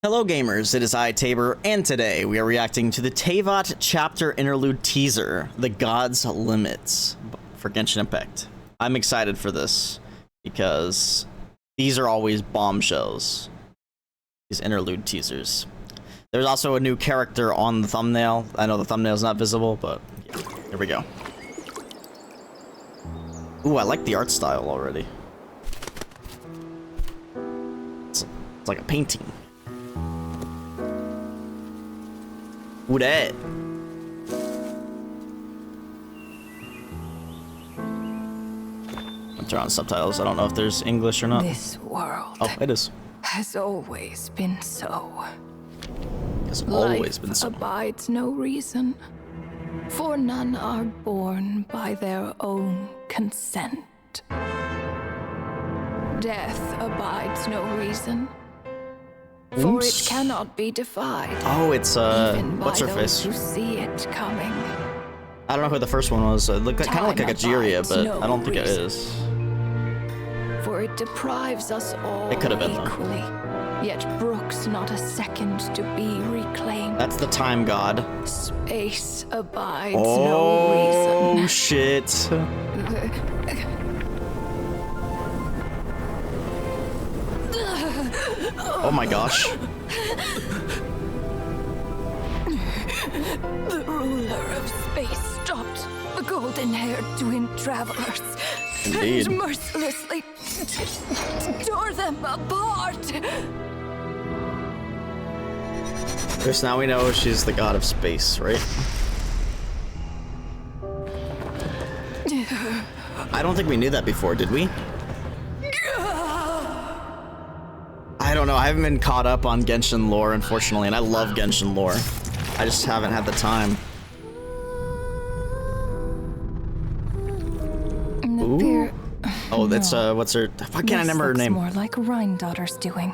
Hello gamers, it is I, Tabor, and today we are reacting to the Teyvat chapter interlude teaser, The God's Limits, for Genshin Impact. I'm excited for this, because these are always bombshells, these interlude teasers. There's also a new character on the thumbnail. I know the thumbnail's not visible, but yeah, here we go. Ooh, I like the art style already. It's like a painting. Who that? I'll turn on subtitles. I don't know if there's English or not. This world Oh, it is. has always been so. It's always been so. Life abides no reason, for none are born by their own consent. Death abides no reason, for it cannot be defied. Oh, it's even by what's her those face? who see it coming. I don't know who the first one was. It looked kind of like a Gajiria, but no I don't think reason. it is. For it deprives us all It could have been, though. equally, yet brooks not a second to be reclaimed. That's the time god. Space abides Oh, no shit. Oh my gosh. The ruler of space stopped the golden-haired twin travelers Indeed. and mercilessly tore them apart. Because now we know she's the god of space, right? I don't think we knew that before, did we? I don't know. I haven't been caught up on Genshin lore, unfortunately, and I love Genshin lore. I just haven't had the time. Ooh. Oh, that's what's her? Why can't I remember her name? More like Rhine-daughter's doing.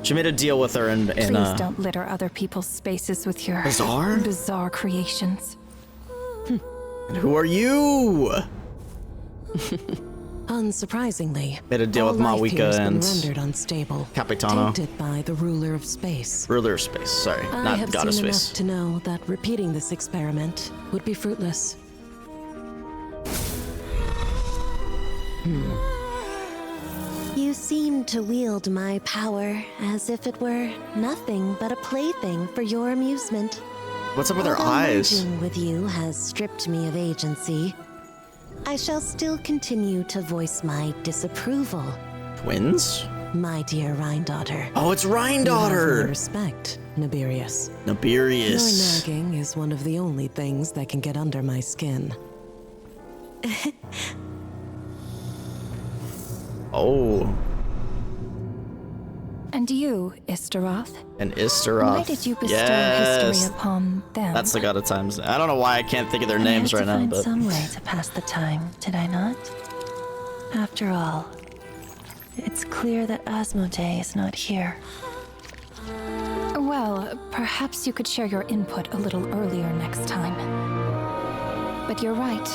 She made a deal with her in Please don't litter other people's spaces with your bizarre creations. And who are you? Unsurprisingly, Made a deal with Mawika and rendered unstable, Capitano. tainted by the ruler of space. Ruler of space, sorry, I not have god of seen space. enough to know that repeating this experiment would be fruitless. You seem to wield my power as if it were nothing but a plaything for your amusement. What's up with her Although eyes? merging with you has stripped me of agency, I shall still continue to voice my disapproval. Twins? My dear Rhine-daughter. Oh, it's You have my Rhine-daughter! respect, Nibirius. Nibirius. Your nagging is one of the only things that can get under my skin. Oh, And you, Istaroth, and Istaroth. why did you bestow Yes. history upon them? That's the god of times. I don't know why I can't think of their names right now, find but some way to pass the time, did I not? After all, it's clear that Asmodee is not here. Well, perhaps you could share your input a little earlier next time. But you're right.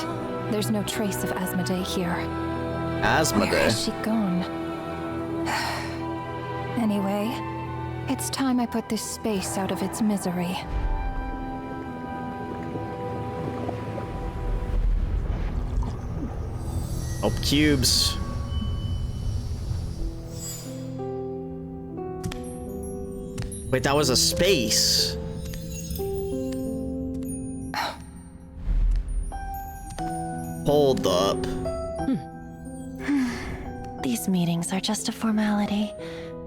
There's no trace of Asmodee here. Where has Asmodee. she gone? Anyway, it's time I put this space out of its misery. Oh, cubes. Wait, that was a space. Hold up. These meetings are just a formality.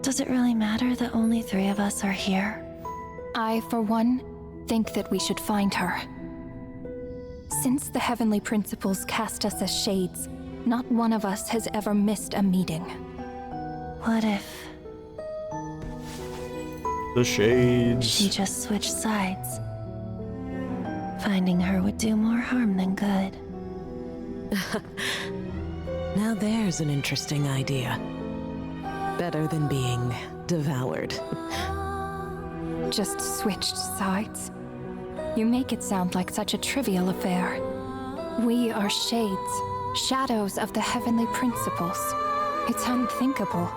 Does it really matter that only 3 of us are here? I, for one, think that we should find her. Since the heavenly principles cast us as shades, not one of us has ever missed a meeting. What if The shades. she just switched sides? Finding her would do more harm than good. Now there's an interesting idea. Better than being devoured. Just switched sides? You make it sound like such a trivial affair. We are shades, shadows of the heavenly principles. It's unthinkable.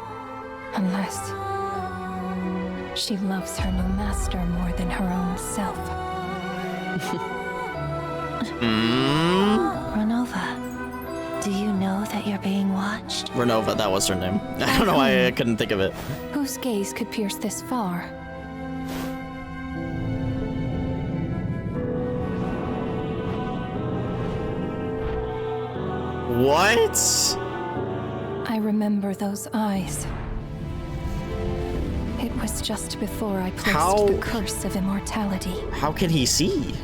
Unless... She loves her new master more than her own self. Renova, do you know that you're being watched? Renova, that was her name. I don't know why I couldn't think of it. Whose gaze could pierce this far? What? I remember those eyes. It was just before I placed the curse of immortality. How can he see?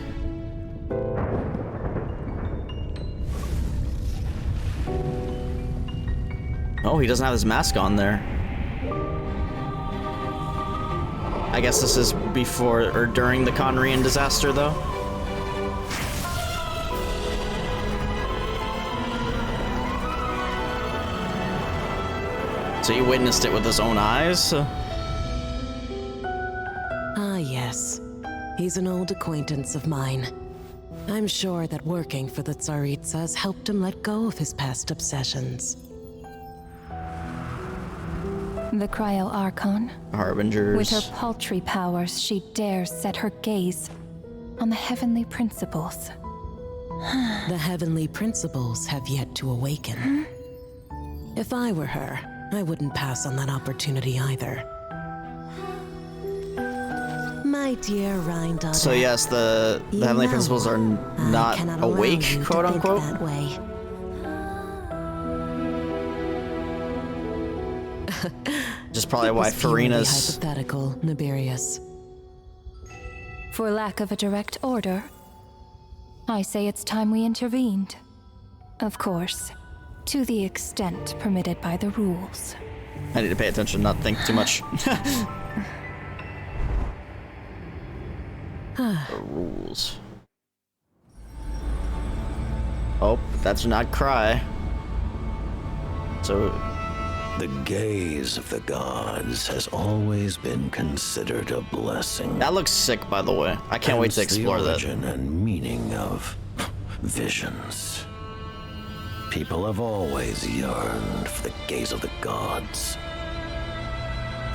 Oh, he doesn't have his mask on there. I guess this is before or during the Conrian disaster, though. So he witnessed it with his own eyes? Ah, yes. He's an old acquaintance of mine. I'm sure that working for the Tsaritsas helped him let go of his past obsessions. The Cryo-Archon. Harbingers. With her paltry powers, she dares set her gaze on the heavenly principles. The heavenly principles have yet to awaken. If I were her, I wouldn't pass on that opportunity either. My dear Rhine-daughter. So yes, the heavenly principles are not awake, quote unquote. That way. Just probably why It was purely Farina's hypothetical, Nibirius. For lack of a direct order, I say it's time we intervened. Of course, to the extent permitted by the rules. I need to pay attention, not think too much. The rules. Oh, that's not cry. So the gaze of the gods has always been considered a blessing. that looks sick, by the way. I can't wait to Hence explore the that. origin and meaning of visions. People have always yearned for the gaze of the gods.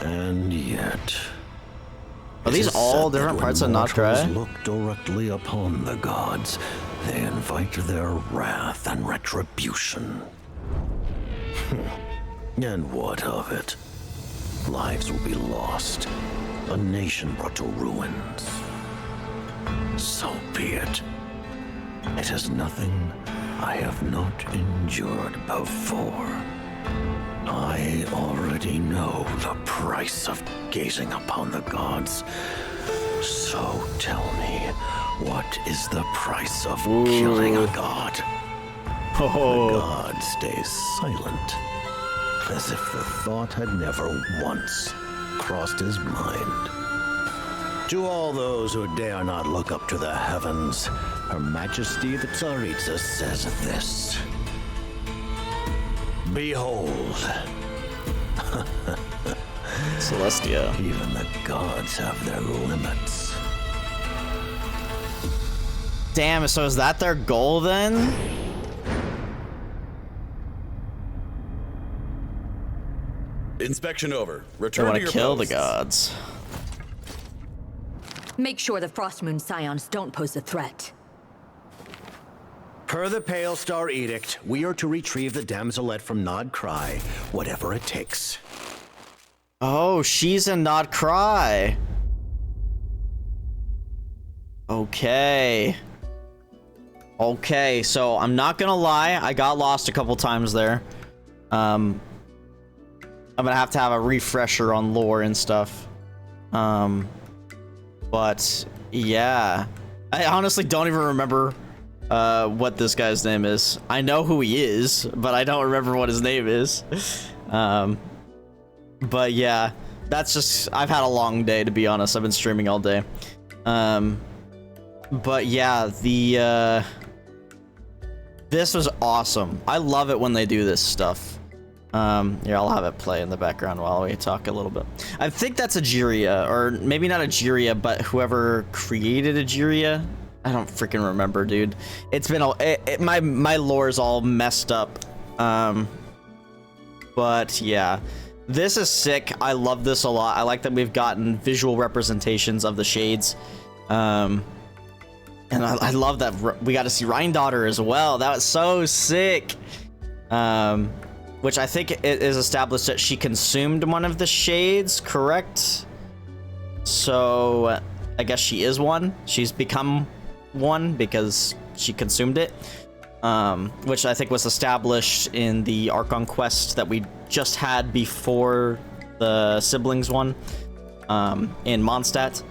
And yet... Are these it is all said that different when parts of Not mortals Cry? look directly upon the gods, they invite their wrath and retribution. And what of it? Lives will be lost. A nation brought to ruins. So be it. It is nothing I have not endured before. I already know the price of gazing upon the gods. So tell me, what is the price of killing a god? The god stays silent, as if the thought had never once crossed his mind. To all those who dare not look up to the heavens, Her Majesty the Tsaritsa says this. Behold. Celestia. Even the gods have their limits. Damn, so is that their goal then? Inspection over. They Return want to to your kill the posts. gods. Make sure the Frostmoon Scions don't pose a threat. Per the Pale Star Edict, we are to retrieve the damselette from Nod Cry, whatever it takes. Oh, she's in Not Cry. Okay. Okay, so I'm not gonna lie, I got lost a couple times there. I'm gonna have to have a refresher on lore and stuff. But yeah, I honestly don't even remember what this guy's name is. I know who he is, but I don't remember what his name is. But yeah, that's just, I've had a long day, to be honest. I've been streaming all day. But yeah, this was awesome. I love it when they do this stuff. Here, I'll have it play in the background while we talk a little bit. I think that's Agiria, or maybe not Agiria, but whoever created Agiria. I don't freaking remember, dude. It's been my lore's all messed up. But yeah, This is sick. I love this a lot. I like that we've gotten visual representations of the shades. And I love that we got to see Rhine-Daughter as well. That was so sick. Which I think it is established that she consumed one of the shades, correct? So I guess she is one. She's become one because she consumed it. Which I think was established in the Archon quest that we just had before the siblings one, in Mondstadt.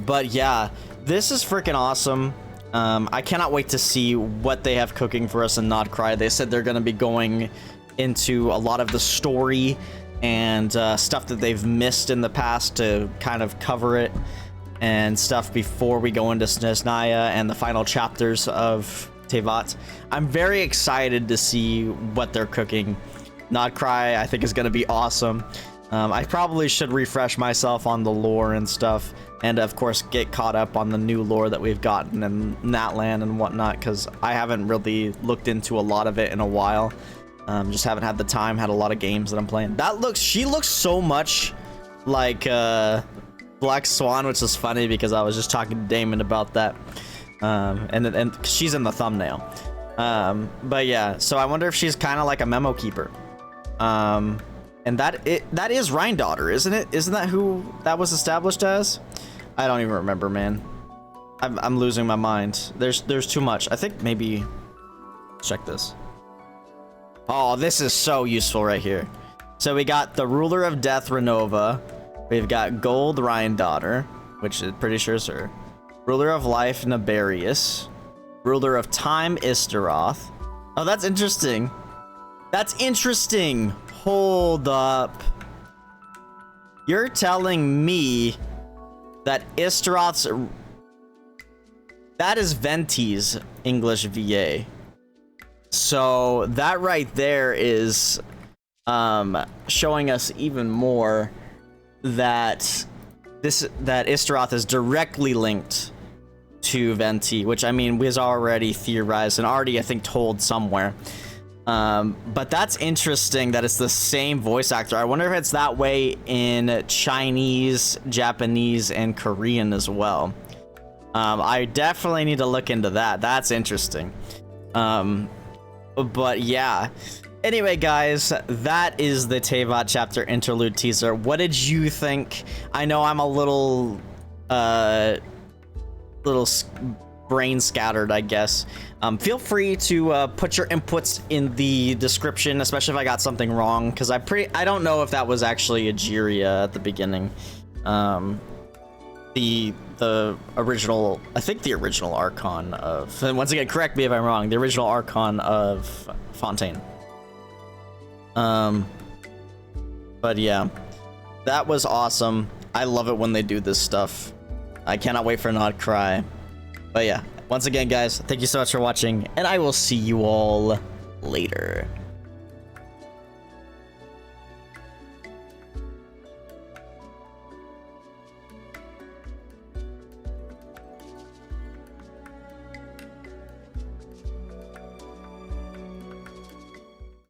But yeah, this is freaking awesome. I cannot wait to see what they have cooking for us in Nodcry. They said they're going to be going into a lot of the story and stuff that they've missed in the past to kind of cover it and stuff before we go into Snezhnaya and the final chapters of Teyvat. I'm very excited to see what they're cooking. Nodcry, I think, is going to be awesome. I probably should refresh myself on the lore and stuff, and of course get caught up on the new lore that we've gotten in Natlan and whatnot, because I haven't really looked into a lot of it in a while. Just haven't had the time, had a lot of games that I'm playing. She looks so much like Black Swan, which is funny because I was just talking to Damon about that. And she's in the thumbnail. But yeah, so I wonder if she's kind of like a memo keeper. And that is Rhine-Daughter, isn't it? Isn't that who that was established as? I don't even remember, man. I'm losing my mind. There's too much. I think maybe check this. Oh, this is so useful right here. So we got the Ruler of Death, Renova. We've got Gold Rhine-Daughter, which is pretty sure is her. Ruler of Life, Nabarius. Ruler of Time, Istaroth. Oh, that's interesting. That's interesting. Hold up. You're telling me that Istaroth's... That is Venti's English VA. So that right there is showing us even more that Istaroth is directly linked to Venti, which I mean was already theorized and already I think told somewhere. But that's interesting that it's the same voice actor. I wonder if it's that way in Chinese, Japanese, and Korean as well. I definitely need to look into that. That's interesting. But yeah. Anyway, guys, that is the Teyvat chapter interlude teaser. What did you think? I know I'm a little brain scattered, I guess. Feel free to put your inputs in the description, especially if I got something wrong, because I don't know if that was actually a Jiria at the beginning. The original, I think the original Archon of, and once again, correct me if I'm wrong, the original Archon of Fontaine. But yeah, that was awesome. I love it when they do this stuff. I cannot wait for Nodcry. But yeah, once again, guys, thank you so much for watching, and I will see you all later.